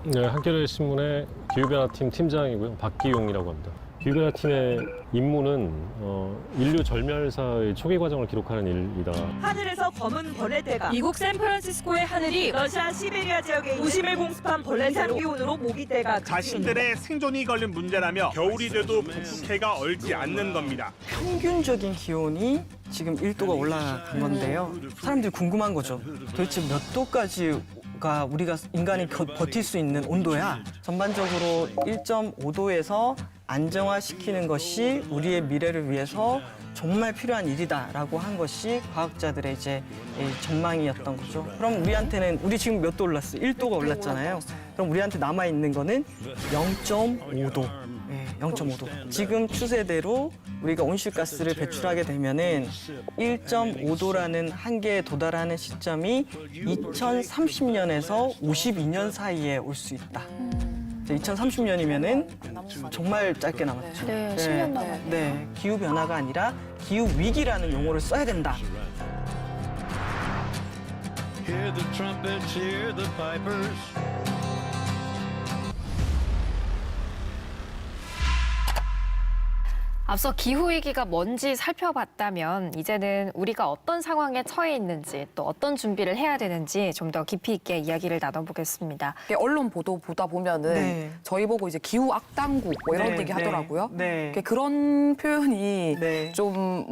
네, 한겨레 신문의 기후변화팀 팀장이고요. 박기용이라고 합니다. 기후변화팀의 임무는 인류 절멸사의 초기 과정을 기록하는 일이다. 하늘에서 검은 벌레떼가 미국 샌프란시스코의 하늘이 러시아 시베리아 지역에 도심을 공습한 벌레떼로 기온으로 모기떼가 자신들의 생존이 걸린 문제라며 겨울이 돼도 북극해가 얼지 않는 겁니다. 평균적인 기온이 지금 1도가 올라간 건데요. 사람들이 궁금한 거죠. 도대체 몇 도까지가 우리가 인간이 버틸 수 있는 온도야? 전반적으로 1.5도에서 안정화시키는 것이 우리의 미래를 위해서 정말 필요한 일이다라고 한 것이 과학자들의 이제 전망이었던 거죠. 그럼 우리 지금 몇 도 올랐어? 1도가 올랐잖아요. 그럼 우리한테 남아 있는 거는 0.5도. 네, 0.5도. 지금 추세대로 우리가 온실가스를 배출하게 되면은 1.5도라는 한계에 도달하는 시점이 2030년에서 52년 사이에 올 수 있다. 2030년이면은 정말 짧게 남았죠. 네, 10년 남았네요. 네, 기후 변화가 아니라 기후 위기라는 용어를 써야 된다. Hear the trumpets, hear the pipers. 앞서 기후위기가 뭔지 살펴봤다면 이제는 우리가 어떤 상황에 처해 있는지 또 어떤 준비를 해야 되는지 좀 더 깊이 있게 이야기를 나눠보겠습니다. 언론 보도 보다 보면은 네. 저희 보고 이제 기후 악당국 뭐 이런 네, 얘기 하더라고요. 네. 그런 표현이 네. 좀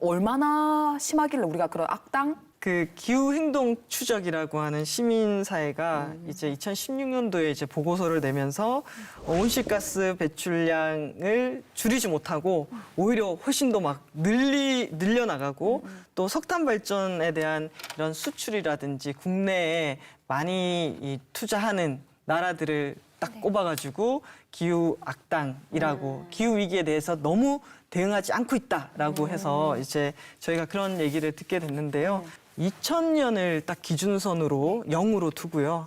얼마나 심하길래 우리가 그런 악당? 그 기후 행동 추적이라고 하는 시민 사회가 이제 2016년도에 이제 보고서를 내면서 온실가스 배출량을 줄이지 못하고 오히려 훨씬 더 막 늘려 나가고 또 석탄 발전에 대한 이런 수출이라든지 국내에 많이 투자하는 나라들을 딱 꼽아가지고 기후 악당이라고 기후 위기에 대해서 너무 대응하지 않고 있다라고 해서 이제 저희가 그런 얘기를 듣게 됐는데요. 2000년을 딱 기준선으로 0으로 두고요.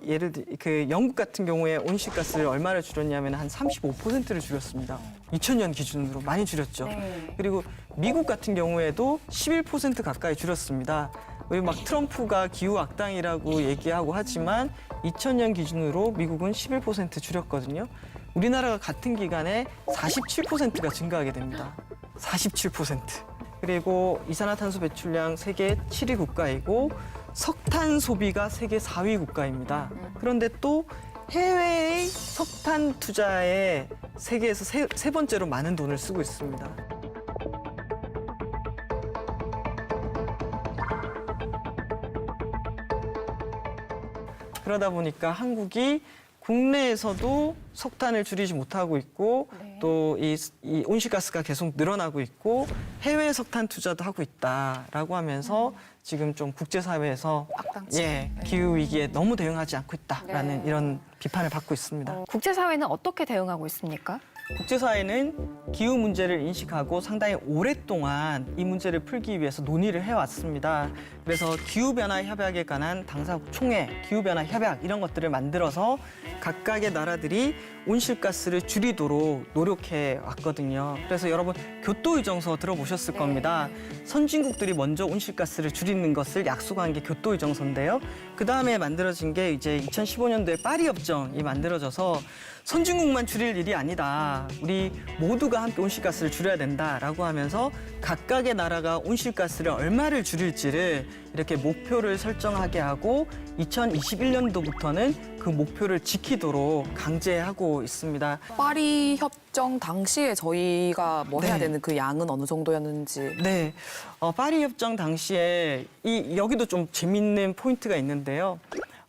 예를 들어 그 영국 같은 경우에 온실가스를 얼마를 줄였냐면 한 35%를 줄였습니다. 2000년 기준으로 많이 줄였죠. 그리고 미국 같은 경우에도 11% 가까이 줄였습니다. 우리 막 트럼프가 기후 악당이라고 얘기하고 하지만 2000년 기준으로 미국은 11% 줄였거든요. 우리나라가 같은 기간에 47%가 증가하게 됩니다. 47%. 그리고 이산화탄소 배출량 세계 7위 국가이고 석탄 소비가 세계 4위 국가입니다. 그런데 또 해외의 석탄 투자에 세계에서 세 번째로 많은 돈을 쓰고 있습니다. 그러다 보니까 한국이 국내에서도 석탄을 줄이지 못하고 있고 또 이 온실가스가 계속 늘어나고 있고 해외 석탄 투자도 하고 있다라고 하면서 지금 좀 국제사회에서 기후 위기에 너무 대응하지 않고 있다라는 이런 비판을 받고 있습니다. 국제사회는 어떻게 대응하고 있습니까? 국제사회는 기후 문제를 인식하고 상당히 오랫동안 이 문제를 풀기 위해서 논의를 해왔습니다. 그래서 기후변화 협약에 관한 당사국 총회, 기후변화 협약 이런 것들을 만들어서 각각의 나라들이 온실가스를 줄이도록 노력해 왔거든요. 그래서 여러분 교토의정서 들어보셨을 겁니다. 선진국들이 먼저 온실가스를 줄이는 것을 약속한 게 교토의정서인데요. 그 다음에 만들어진 게 이제 2015년도에 파리협정이 만들어져서 선진국만 줄일 일이 아니다. 우리 모두가 함께 온실가스를 줄여야 된다라고 하면서 각각의 나라가 온실가스를 얼마를 줄일지를 이렇게 목표를 설정하게 하고 2021년도부터는 그 목표를 지키도록 강제하고 있습니다. 파리 협정 당시에 저희가 뭐 해야 되는 그 양은 어느 정도였는지. 네, 파리 협정 당시에 여기도 좀 재밌는 포인트가 있는데요.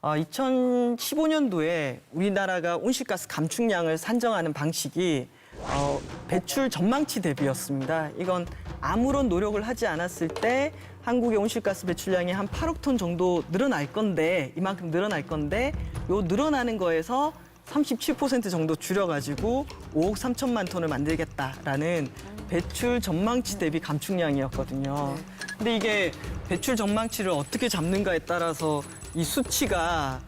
2015년도에 우리나라가 온실가스 감축량을 산정하는 방식이 배출 전망치 대비였습니다. 이건 아무런 노력을 하지 않았을 때 한국의 온실가스 배출량이 한 8억 톤 정도 늘어날 건데 이만큼 늘어날 건데 요 늘어나는 거에서 37% 정도 줄여가지고 5억 3천만 톤을 만들겠다라는 배출 전망치 대비 감축량이었거든요. 근데 이게 배출 전망치를 어떻게 잡는가에 따라서 이 수치가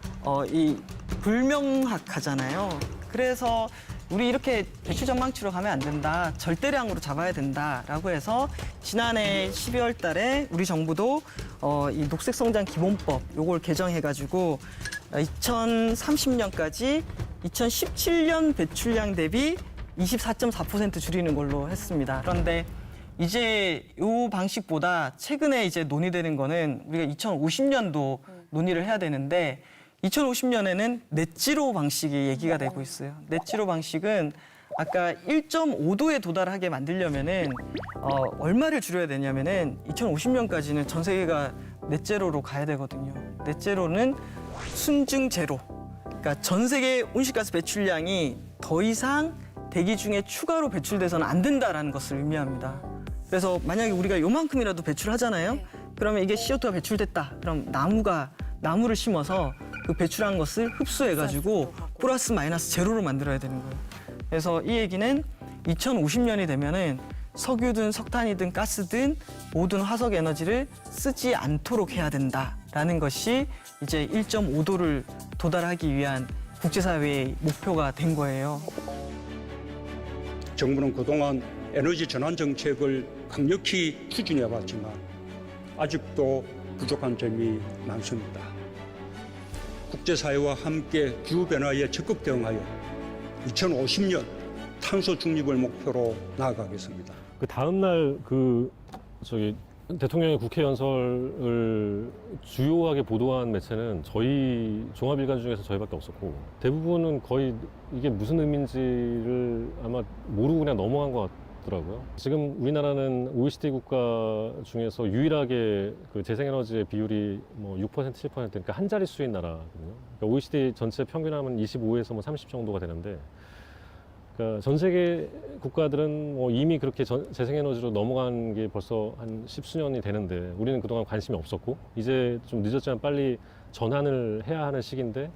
불명확하잖아요. 그래서 우리 이렇게 배출 전망치로 가면 안 된다. 절대량으로 잡아야 된다라고 해서 지난해 12월 달에 우리 정부도 이 녹색성장 기본법 요걸 개정해가지고 2030년까지 2017년 배출량 대비 24.4% 줄이는 걸로 했습니다. 그런데 이제 이 방식보다 최근에 이제 논의되는 거는 우리가 2050년도 논의를 해야 되는데 2050년에는 넷지로 방식이 얘기가 되고 있어요. 넷지로 방식은 아까 1.5도에 도달하게 만들려면은 얼마를 줄여야 되냐면은 2050년까지는 전 세계가 넷제로로 가야 되거든요. 넷제로는 순증 제로. 그러니까 전 세계 온실가스 배출량이 더 이상 대기 중에 추가로 배출돼서는 안 된다라는 것을 의미합니다. 그래서 만약에 우리가 요만큼이라도 배출하잖아요. 그러면 이게 CO2가 배출됐다. 그럼 나무를 심어서 그 배출한 것을 흡수해가지고 플러스 마이너스 제로로 만들어야 되는 거예요. 그래서 이 얘기는 2050년이 되면은 석유든 석탄이든 가스든 모든 화석 에너지를 쓰지 않도록 해야 된다라는 것이 이제 1.5도를 도달하기 위한 국제사회의 목표가 된 거예요. 정부는 그동안 에너지 전환 정책을 강력히 추진해 왔지만 아직도 부족한 점이 많습니다. 국제사회와 함께 기후변화에 적극 대응하여 2050년 탄소 중립을 목표로 나아가겠습니다. 그 다음 날 대통령의 국회 연설을 주요하게 보도한 매체는 저희 종합일간 중에서 저희밖에 없었고 대부분은 거의 이게 무슨 의미인지를 아마 모르고 그냥 넘어간 것 같더라고요. 지금 우리나라는 OECD 국가 중에서 유일하게 그 재생에너지의 비율이 뭐 6%, 7% 그러니까 한 자릿수인 나라거든요. 그러니까 OECD 전체 평균하면 25에서 뭐 30 정도가 되는데 그러니까 전 세계 국가들은 뭐 이미 그렇게 재생에너지로 넘어간 게 벌써 한 십수년이 되는데 우리는 그동안 관심이 없었고 이제 좀 늦었지만 빨리 전환을 해야 하는 시기인데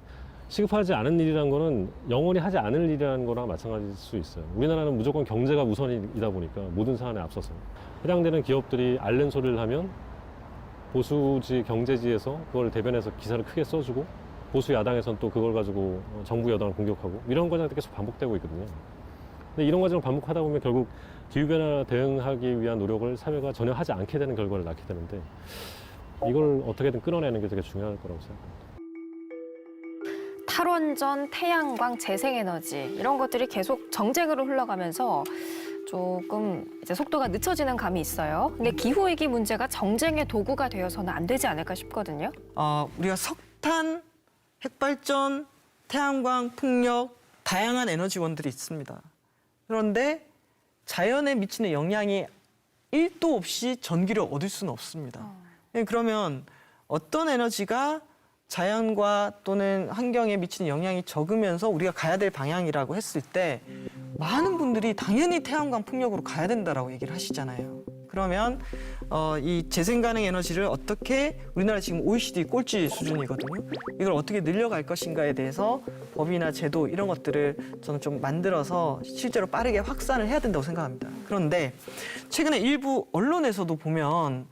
시급하지 않은 일이라는 거는 영원히 하지 않을 일이라는 거랑 마찬가지일 수 있어요. 우리나라는 무조건 경제가 우선이다 보니까 모든 사안에 앞서서 해당되는 기업들이 앓는 소리를 하면 보수지 경제지에서 그걸 대변해서 기사를 크게 써주고 보수 야당에서는 또 그걸 가지고 정부 여당을 공격하고 이런 과정이 계속 반복되고 있거든요. 근데 이런 과정을 반복하다 보면 결국 기후변화 대응하기 위한 노력을 사회가 전혀 하지 않게 되는 결과를 낳게 되는데 이걸 어떻게든 끌어내는 게 되게 중요할 거라고 생각합니다. 탈원전, 태양광, 재생에너지 이런 것들이 계속 정쟁으로 흘러가면서 조금 이제 속도가 늦춰지는 감이 있어요. 근데 기후위기 문제가 정쟁의 도구가 되어서는 안 되지 않을까 싶거든요. 우리가 석탄, 핵발전, 태양광, 풍력, 다양한 에너지원들이 있습니다. 그런데 자연에 미치는 영향이 1도 없이 전기를 얻을 수는 없습니다. 그러면 어떤 에너지가 자연과 또는 환경에 미치는 영향이 적으면서 우리가 가야 될 방향이라고 했을 때 많은 분들이 당연히 태양광 풍력으로 가야 된다라고 얘기를 하시잖아요. 그러면 이 재생가능 에너지를 어떻게 우리나라 지금 OECD 꼴찌 수준이거든요. 이걸 어떻게 늘려갈 것인가에 대해서 법이나 제도 이런 것들을 저는 좀 만들어서 실제로 빠르게 확산을 해야 된다고 생각합니다. 그런데 최근에 일부 언론에서도 보면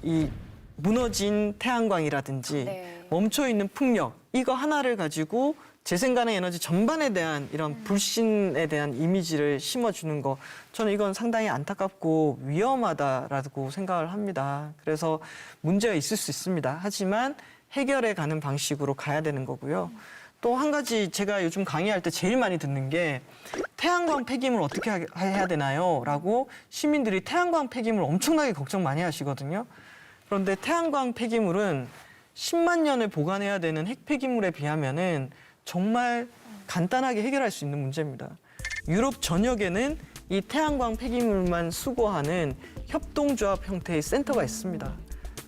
이 무너진 태양광이라든지 멈춰있는 풍력 이거 하나를 가지고 재생가능 에너지 전반에 대한 이런 불신에 대한 이미지를 심어주는 거 저는 이건 상당히 안타깝고 위험하다라고 생각을 합니다. 그래서 문제가 있을 수 있습니다. 하지만 해결해 가는 방식으로 가야 되는 거고요. 또 한 가지 제가 요즘 강의할 때 제일 많이 듣는 게 태양광 폐기물 어떻게 해야 되나요? 라고 시민들이 태양광 폐기물 엄청나게 걱정 많이 하시거든요. 그런데 태양광 폐기물은 10만 년을 보관해야 되는 핵 폐기물에 비하면은 정말 간단하게 해결할 수 있는 문제입니다. 유럽 전역에는 이 태양광 폐기물만 수거하는 협동조합 형태의 센터가 있습니다.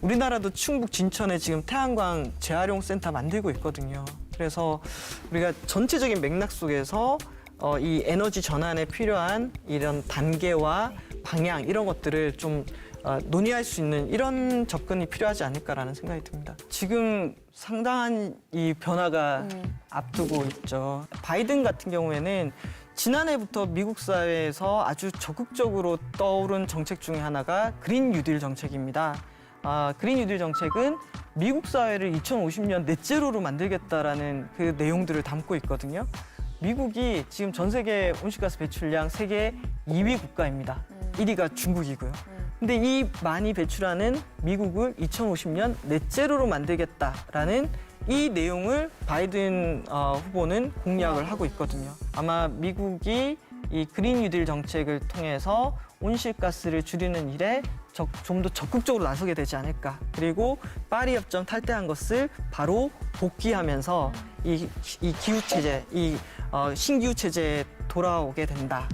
우리나라도 충북 진천에 지금 태양광 재활용 센터 만들고 있거든요. 그래서 우리가 전체적인 맥락 속에서 이 에너지 전환에 필요한 이런 단계와 방향 이런 것들을 좀 논의할 수 있는 이런 접근이 필요하지 않을까라는 생각이 듭니다. 지금 상당한 이 변화가 앞두고 있죠. 바이든 같은 경우에는 지난해부터 미국 사회에서 아주 적극적으로 떠오른 정책 중에 하나가 그린 뉴딜 정책입니다. 그린 뉴딜 정책은 미국 사회를 2050년 넷제로로 만들겠다라는 그 내용들을 담고 있거든요. 미국이 지금 전 세계 온실가스 배출량 세계 2위 국가입니다. 1위가 중국이고요. 근데 이 많이 배출하는 미국을 2050년 넷제로로 만들겠다라는 이 내용을 바이든 후보는 공약을 하고 있거든요. 아마 미국이 이 그린 뉴딜 정책을 통해서 온실가스를 줄이는 일에 좀 더 적극적으로 나서게 되지 않을까. 그리고 파리 협정 탈퇴한 것을 바로 복귀하면서 이 기후 체제, 신기후 체제에 돌아오게 된다.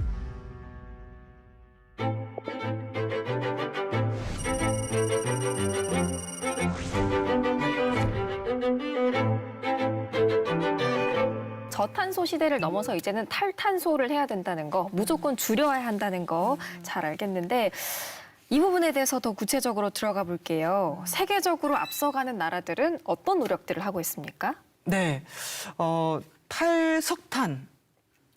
저탄소 시대를 넘어서 이제는 탈탄소를 해야 된다는 거, 무조건 줄여야 한다는 거 잘 알겠는데 이 부분에 대해서 더 구체적으로 들어가 볼게요. 세계적으로 앞서가는 나라들은 어떤 노력들을 하고 있습니까? 네, 탈석탄,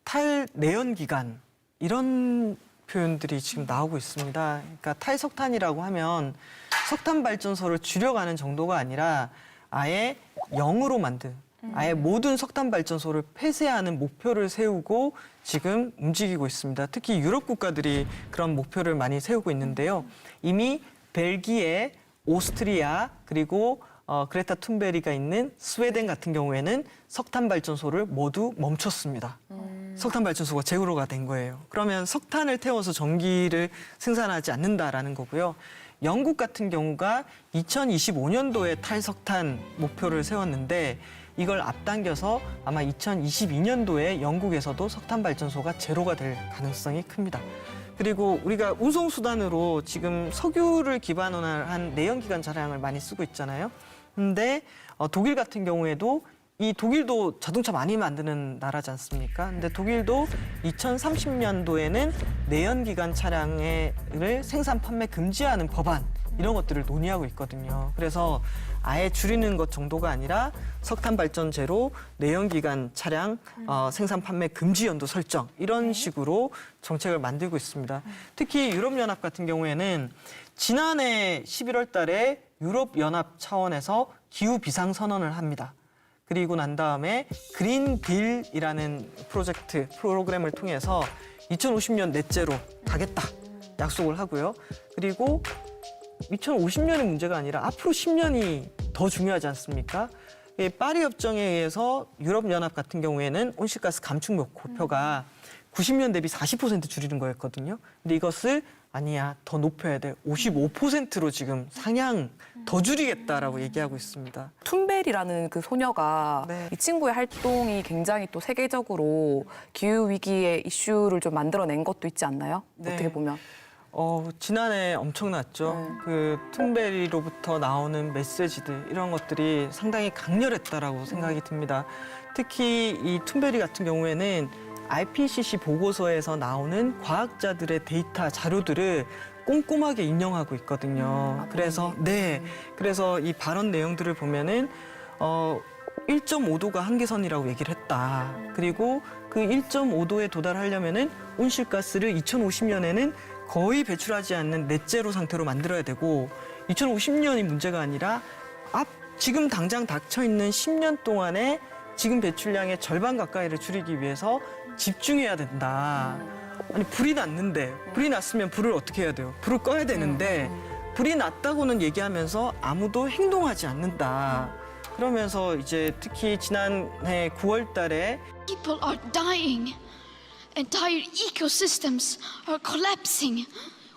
탈내연기관 이런 표현들이 지금 나오고 있습니다. 그러니까 탈석탄이라고 하면 석탄 발전소를 줄여가는 정도가 아니라 아예 0으로 만든, 아예 모든 석탄 발전소를 폐쇄하는 목표를 세우고 지금 움직이고 있습니다. 특히 유럽 국가들이 그런 목표를 많이 세우고 있는데요. 이미 벨기에, 오스트리아 그리고 그레타 툰베리가 있는 스웨덴 같은 경우에는 석탄 발전소를 모두 멈췄습니다. 석탄 발전소가 제로가 된 거예요. 그러면 석탄을 태워서 전기를 생산하지 않는다라는 거고요. 영국 같은 경우가 2025년도에 탈석탄 목표를 세웠는데 이걸 앞당겨서 아마 2022년도에 영국에서도 석탄 발전소가 제로가 될 가능성이 큽니다. 그리고 우리가 운송수단으로 지금 석유를 기반으로 한 내연기관 차량을 많이 쓰고 있잖아요. 근데 독일 같은 경우에도 이 독일도 자동차 많이 만드는 나라지 않습니까? 근데 독일도 2030년도에는 내연기관 차량을 생산 판매 금지하는 법안 이런 것들을 논의하고 있거든요. 그래서 아예 줄이는 것 정도가 아니라 석탄 발전 제로, 내연기관 차량 생산 판매 금지 연도 설정 이런 식으로 정책을 만들고 있습니다. 특히 유럽연합 같은 경우에는 지난해 11월 달에 유럽연합 차원에서 기후 비상 선언을 합니다. 그리고 난 다음에 그린 딜이라는 프로그램을 통해서 2050년 넷제로 가겠다 약속을 하고요. 그리고 2050년의 문제가 아니라 앞으로 10년이 더 중요하지 않습니까? 파리 협정에 의해서 유럽연합 같은 경우에는 온실가스 감축 목표가 90년 대비 40% 줄이는 거였거든요. 근데 이것을 아니야, 더 높여야 돼. 55%로 지금 상향 더 줄이겠다라고 얘기하고 있습니다. 툰베리라는 그 소녀가 네. 이 친구의 활동이 굉장히 또 세계적으로 기후 위기의 이슈를 좀 만들어낸 것도 있지 않나요? 네. 어떻게 보면. 지난해 엄청났죠. 네. 그 툰베리로부터 나오는 메시지들 이런 것들이 상당히 강렬했다라고 생각이 듭니다. 특히 이 툰베리 같은 경우에는 IPCC 보고서에서 나오는 과학자들의 데이터 자료들을 꼼꼼하게 인용하고 있거든요. 그래서 이 발언 내용들을 보면은 1.5도가 한계선이라고 얘기를 했다. 그리고 그 1.5도에 도달하려면은 온실가스를 2050년에는 거의 배출하지 않는 넷제로 상태로 만들어야 되고 2050년이 문제가 아니라 지금 당장 닥쳐 있는 10년 동안에 지금 배출량의 절반 가까이를 줄이기 위해서 집중해야 된다. 아니 불이 났는데 불이 났으면 불을 어떻게 해야 돼요? 불을 꺼야 되는데 불이 났다고는 얘기하면서 아무도 행동하지 않는다. 그러면서 이제 특히 지난해 9월 달에 People are dying. Entire ecosystems are collapsing.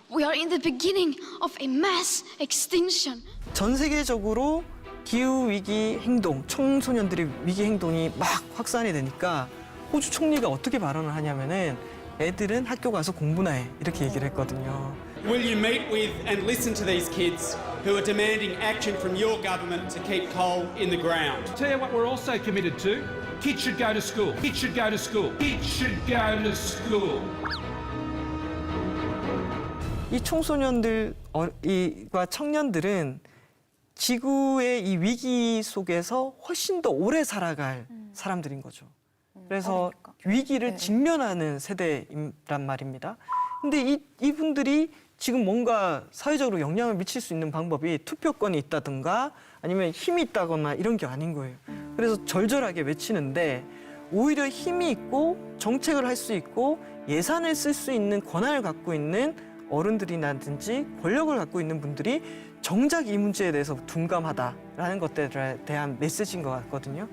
We are in the beginning of a mass extinction. 전 세계적으로 기후 위기 행동, 청소년들의 위기 행동이 막 확산이 되니까 호주 총리가 어떻게 발언을 하냐면은 애들은 학교 가서 공부나 해 이렇게 얘기를 했거든요. Will you meet with and listen to these kids who are demanding action from your government to keep coal in the ground? Tell you what we're also committed to. Kids should go to school. Kids should go to school. Kids should go to school. 이 청소년들과 청년들은 지구의 이 위기 속에서 훨씬 더 오래 살아갈 사람들인 거죠. 그래서 위기를 직면하는 세대란 말입니다. 근데 이분들이 지금 뭔가 사회적으로 영향을 미칠 수 있는 방법이 투표권이 있다든가 아니면 힘이 있다거나 이런 게 아닌 거예요. 그래서 절절하게 외치는데 오히려 힘이 있고 정책을 할 수 있고 예산을 쓸 수 있는 권한을 갖고 있는 어른들이라든지 권력을 갖고 있는 분들이 정작 이 문제에 대해서 둔감하다. 있다라는 것들에 대한 메시지인 것 같거든요.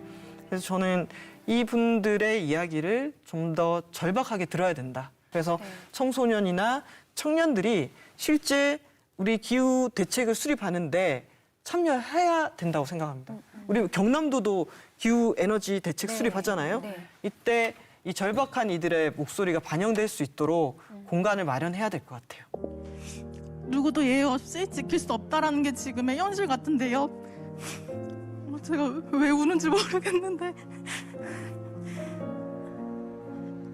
그래서 저는 이분들의 이야기를 좀 더 절박하게 들어야 된다. 그래서 청소년이나 청년들이 실제 우리 기후 대책을 수립하는데 참여해야 된다고 생각합니다. 우리 경남도도 기후 에너지 대책 수립하잖아요. 이때 이 절박한 이들의 목소리가 반영될 수 있도록 공간을 마련해야 될 것 같아요. 누구도 예외 없이 지킬 수 없다라는 게 지금의 현실 같은데요. 제가 왜 우는지 모르겠는데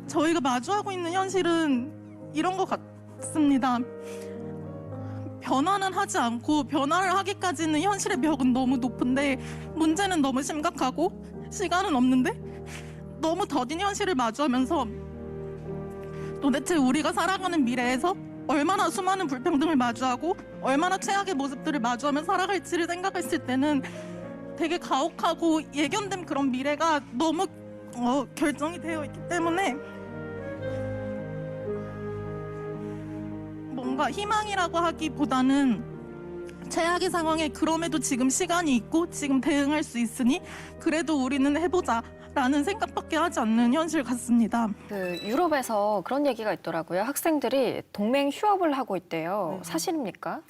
저희가 마주하고 있는 현실은 이런 것 같습니다. 변화는 하지 않고 변화를 하기까지는 현실의 벽은 너무 높은데 문제는 너무 심각하고 시간은 없는데 너무 더딘 현실을 마주하면서 도대체 우리가 살아가는 미래에서 얼마나 수많은 불평등을 마주하고 얼마나 최악의 모습들을 마주하며 살아갈지를 생각했을 때는 되게 가혹하고 예견된 그런 미래가 너무 결정이 되어 있기 때문에 뭔가 희망이라고 하기보다는 최악의 상황에 그럼에도 지금 시간이 있고 지금 대응할 수 있으니 그래도 우리는 해보자라는 생각밖에 하지 않는 현실 같습니다. 그 유럽에서 그런 얘기가 있더라고요. 학생들이 동맹 휴업을 하고 있대요. 사실입니까?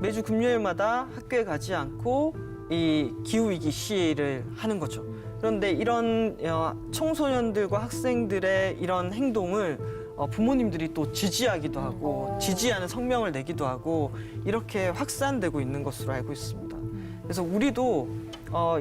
매주 금요일마다 학교에 가지 않고 이 기후위기 시위를 하는 거죠. 그런데 이런 청소년들과 학생들의 이런 행동을 부모님들이 또 지지하기도 하고 지지하는 성명을 내기도 하고 이렇게 확산되고 있는 것으로 알고 있습니다. 그래서 우리도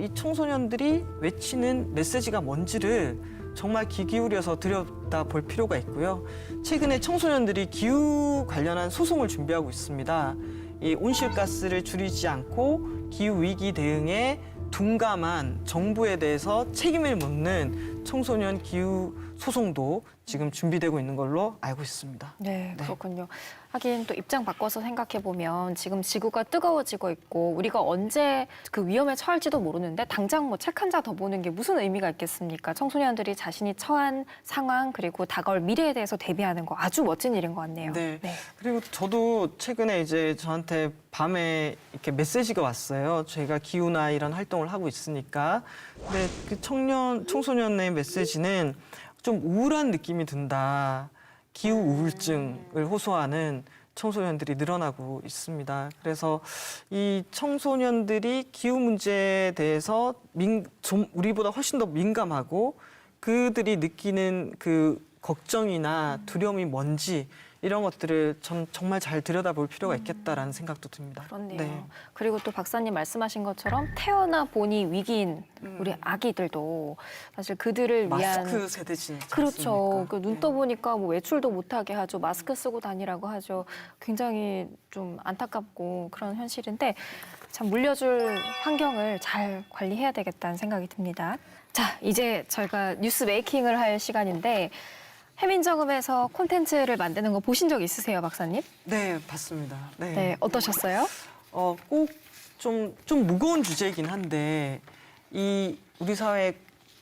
이 청소년들이 외치는 메시지가 뭔지를 정말 귀 기울여서 들여다볼 필요가 있고요. 최근에 청소년들이 기후 관련한 소송을 준비하고 있습니다. 이 온실가스를 줄이지 않고 기후위기 대응에 둔감한 정부에 대해서 책임을 묻는 청소년 기후 소송도 지금 준비되고 있는 걸로 알고 있습니다. 네, 그렇군요. 하긴 또 입장 바꿔서 생각해 보면 지금 지구가 뜨거워지고 있고 우리가 언제 그 위험에 처할지도 모르는데 당장 뭐 책 한 자 더 보는 게 무슨 의미가 있겠습니까? 청소년들이 자신이 처한 상황 그리고 다가올 미래에 대해서 대비하는 거 아주 멋진 일인 것 같네요. 네. 그리고 저도 최근에 이제 저한테 밤에 이렇게 메시지가 왔어요. 저희가 기후나 이런 활동을 하고 있으니까. 근데 그 청소년의 메시지는 좀 우울한 느낌이 든다. 기후 우울증을 호소하는 청소년들이 늘어나고 있습니다. 그래서 이 청소년들이 기후 문제에 대해서 좀 우리보다 훨씬 더 민감하고 그들이 느끼는 그 걱정이나 두려움이 뭔지 이런 것들을 전 정말 잘 들여다볼 필요가 있겠다라는 생각도 듭니다. 그렇네요. 네. 그리고 또 박사님 말씀하신 것처럼 태어나 보니 위기인 우리 아기들도 사실 그들을 위한 마스크 세대지. 그렇죠. 그 눈 떠보니까 뭐 외출도 못하게 하죠. 마스크 쓰고 다니라고 하죠. 굉장히 좀 안타깝고 그런 현실인데 참 물려줄 환경을 잘 관리해야 되겠다는 생각이 듭니다. 자, 이제 저희가 뉴스 메이킹을 할 시간인데 해민정음에서 콘텐츠를 만드는 거 보신 적 있으세요, 박사님? 네, 봤습니다. 네. 네, 어떠셨어요? 꼭 좀 무거운 주제이긴 한데 우리 사회에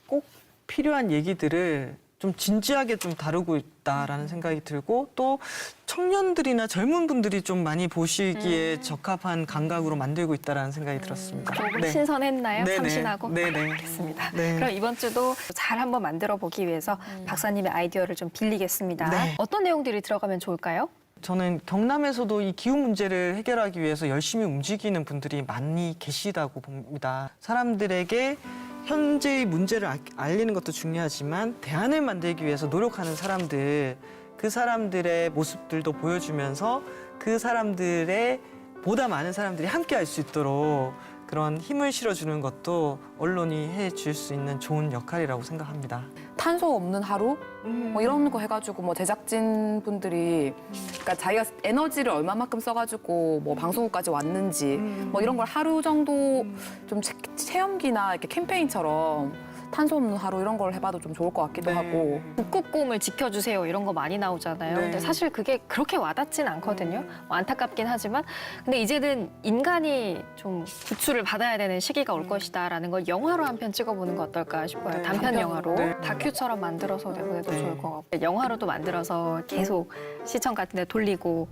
꼭 필요한 얘기들을 좀 진지하게 좀 다루고 있다라는 생각이 들고 또 청년들이나 젊은 분들이 좀 많이 보시기에 적합한 감각으로 만들고 있다라는 생각이 들었습니다. 조금 네. 신선했나요? 네네. 참신하고? 네네. 알겠습니다. 네. 그럼 이번 주도 잘 한번 만들어 보기 위해서 박사님의 아이디어를 좀 빌리겠습니다. 네. 어떤 내용들이 들어가면 좋을까요? 저는 경남에서도 이 기후 문제를 해결하기 위해서 열심히 움직이는 분들이 많이 계시다고 봅니다. 사람들에게 현재의 문제를 알리는 것도 중요하지만 대안을 만들기 위해서 노력하는 사람들, 그 사람들의 모습들도 보여주면서 그 사람들의 보다 많은 사람들이 함께 할 수 있도록 그런 힘을 실어주는 것도 언론이 해줄 수 있는 좋은 역할이라고 생각합니다. 탄소 없는 하루 뭐 이런 거 해가지고 뭐 제작진 분들이 그러니까 자기가 에너지를 얼마만큼 써가지고 뭐 방송국까지 왔는지 뭐 이런 걸 하루 정도 좀 체험기나 이렇게 캠페인처럼 탄소 없는 하루 이런 걸 해봐도 좀 좋을 것 같기도 하고 북극곰을 지켜주세요 이런 거 많이 나오잖아요. 네. 근데 사실 그게 그렇게 와닿진 않거든요. 뭐 안타깝긴 하지만 근데 이제는 인간이 좀 구출을 받아야 되는 시기가 올 것이다라는 걸 영화로 한 편 찍어보는 거 어떨까 싶어요. 네, 단편 영화로 네. 다큐처럼 만들어서 내보내도 네. 좋을 것 같고 영화로도 만들어서 계속 시청 같은 데 돌리고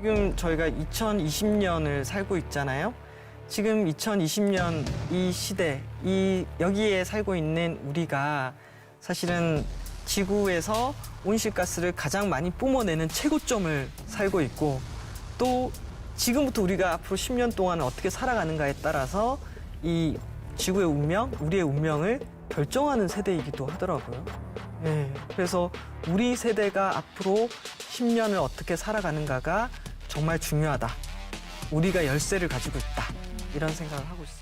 지금 저희가 2020년을 살고 있잖아요. 지금 2020년 이 시대, 여기에 살고 있는 우리가 사실은 지구에서 온실가스를 가장 많이 뿜어내는 최고점을 살고 있고, 또 지금부터 우리가 앞으로 10년 동안 어떻게 살아가는가에 따라서 이 지구의 운명, 우리의 운명을 결정하는 세대이기도 하더라고요. 네, 그래서 우리 세대가 앞으로 10년을 어떻게 살아가는가가 정말 중요하다. 우리가 열쇠를 가지고 있다. 이런 생각을 하고 있습니다.